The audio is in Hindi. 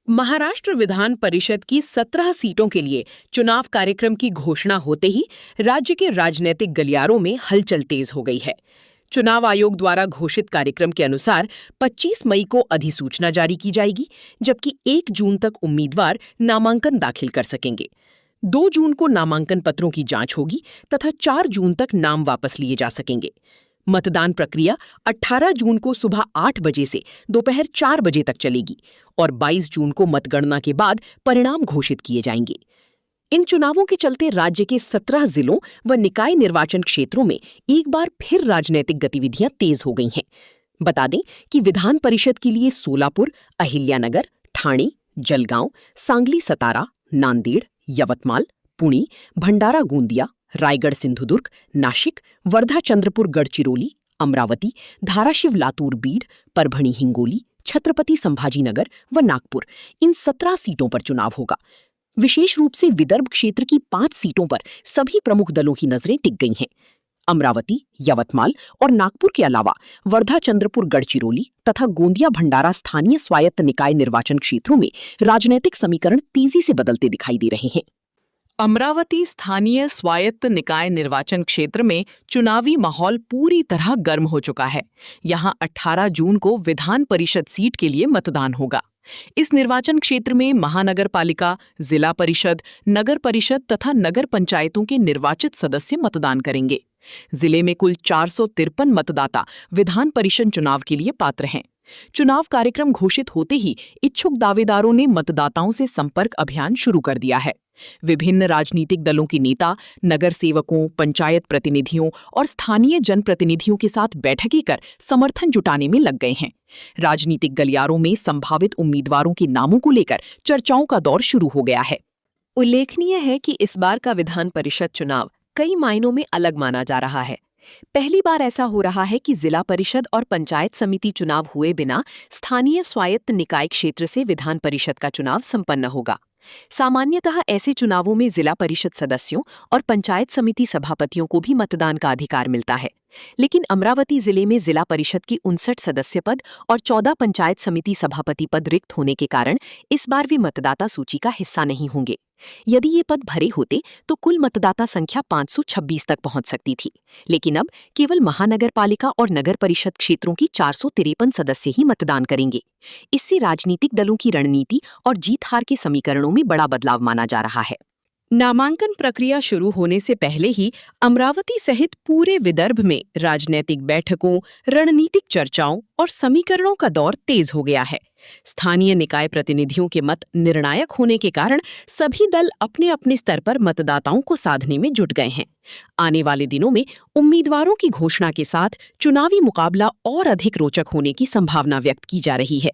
महाराष्ट्र विधान परिषद की 17 सीटों के लिए चुनाव कार्यक्रम की घोषणा होते ही राज्य के राजनीतिक गलियारों में हलचल तेज हो गई है। चुनाव आयोग द्वारा घोषित कार्यक्रम के अनुसार 25 मई को अधिसूचना जारी की जाएगी, जबकि 1 जून तक उम्मीदवार नामांकन दाखिल कर सकेंगे। 2 जून को नामांकन पत्रों की जांच होगी तथा 4 जून तक नाम वापस लिए जा सकेंगे। मतदान प्रक्रिया 18 जून को सुबह 8 बजे से दोपहर 4 बजे तक चलेगी और 22 जून को मतगणना के बाद परिणाम घोषित किए जाएंगे। इन चुनावों के चलते राज्य के 17 जिलों व निकाय निर्वाचन क्षेत्रों में एक बार फिर राजनीतिक गतिविधियां तेज हो गई हैं। बता दें कि विधान परिषद के लिए सोलापुर, अहिल्यानगर, ठाणे, जलगांव, सांगली सतारा, नांदेड़, यवतमाल, पुणे, भंडारा गोंदिया, रायगढ़ सिंधुदुर्ग, नाशिक, वर्धा चंद्रपुर गढ़चिरौली, अमरावती, धाराशिव लातूर बीड, परभणी हिंगोली, छत्रपति संभाजीनगर व नागपुर, इन 17 सीटों पर चुनाव होगा। विशेष रूप से विदर्भ क्षेत्र की 5 सीटों पर सभी प्रमुख दलों की नजरें टिक गई हैं। अमरावती, यवतमाल और नागपुर के अलावा वर्धा चंद्रपुर गढ़चिरौली तथा गोंदिया भंडारा स्थानीय स्वायत्त निकाय निर्वाचन क्षेत्रों में राजनीतिक समीकरण तेजी से बदलते दिखाई दे रहे हैं। अमरावती स्थानीय स्वायत्त निकाय निर्वाचन क्षेत्र में चुनावी माहौल पूरी तरह गर्म हो चुका है। यहां 18 जून को विधान परिषद सीट के लिए मतदान होगा। इस निर्वाचन क्षेत्र में महानगर पालिका, जिला परिषद, नगर परिषद तथा नगर पंचायतों के निर्वाचित सदस्य मतदान करेंगे। जिले में कुल 453 मतदाता विधान परिषद चुनाव के लिए पात्र हैं। चुनाव कार्यक्रम घोषित होते ही इच्छुक दावेदारों ने मतदाताओं से संपर्क अभियान शुरू कर दिया है। विभिन्न राजनीतिक दलों के नेता नगर सेवकों, पंचायत प्रतिनिधियों और स्थानीय जनप्रतिनिधियों के साथ बैठकें कर समर्थन जुटाने में लग गए हैं। राजनीतिक गलियारों में संभावित उम्मीदवारों के नामों को लेकर चर्चाओं का दौर शुरू हो गया है। उल्लेखनीय है कि इस बार का विधान परिषद चुनाव कई मायनों में अलग माना जा रहा है। पहली बार ऐसा हो रहा है कि जिला परिषद और पंचायत समिति चुनाव हुए बिना स्थानीय स्वायत्त निकाय क्षेत्र से विधान परिषद का चुनाव संपन्न होगा। सामान्यतः ऐसे चुनावों में जिला परिषद सदस्यों और पंचायत समिति सभापतियों को भी मतदान का अधिकार मिलता है, लेकिन अमरावती जिले में जिला परिषद की 59 सदस्य पद और 14 पंचायत समिति सभापति पद रिक्त होने के कारण इस बार वे मतदाता सूची का हिस्सा नहीं होंगे। यदि ये पद भरे होते तो कुल मतदाता संख्या 526 तक पहुंच सकती थी, लेकिन अब केवल महानगर पालिका और नगर परिषद क्षेत्रों की 453 सदस्य ही मतदान करेंगे। इससे राजनीतिक दलों की रणनीति और जीत हार के समीकरणों में बड़ा बदलाव माना जा रहा है। नामांकन प्रक्रिया शुरू होने से पहले ही अमरावती सहित पूरे विदर्भ में राजनीतिक बैठकों, रणनीतिक चर्चाओं और समीकरणों का दौर तेज हो गया है। स्थानीय निकाय प्रतिनिधियों के मत निर्णायक होने के कारण सभी दल अपने अपने स्तर पर मतदाताओं को साधने में जुट गए हैं। आने वाले दिनों में उम्मीदवारों की घोषणा के साथ चुनावी मुकाबला और अधिक रोचक होने की संभावना व्यक्त की जा रही है।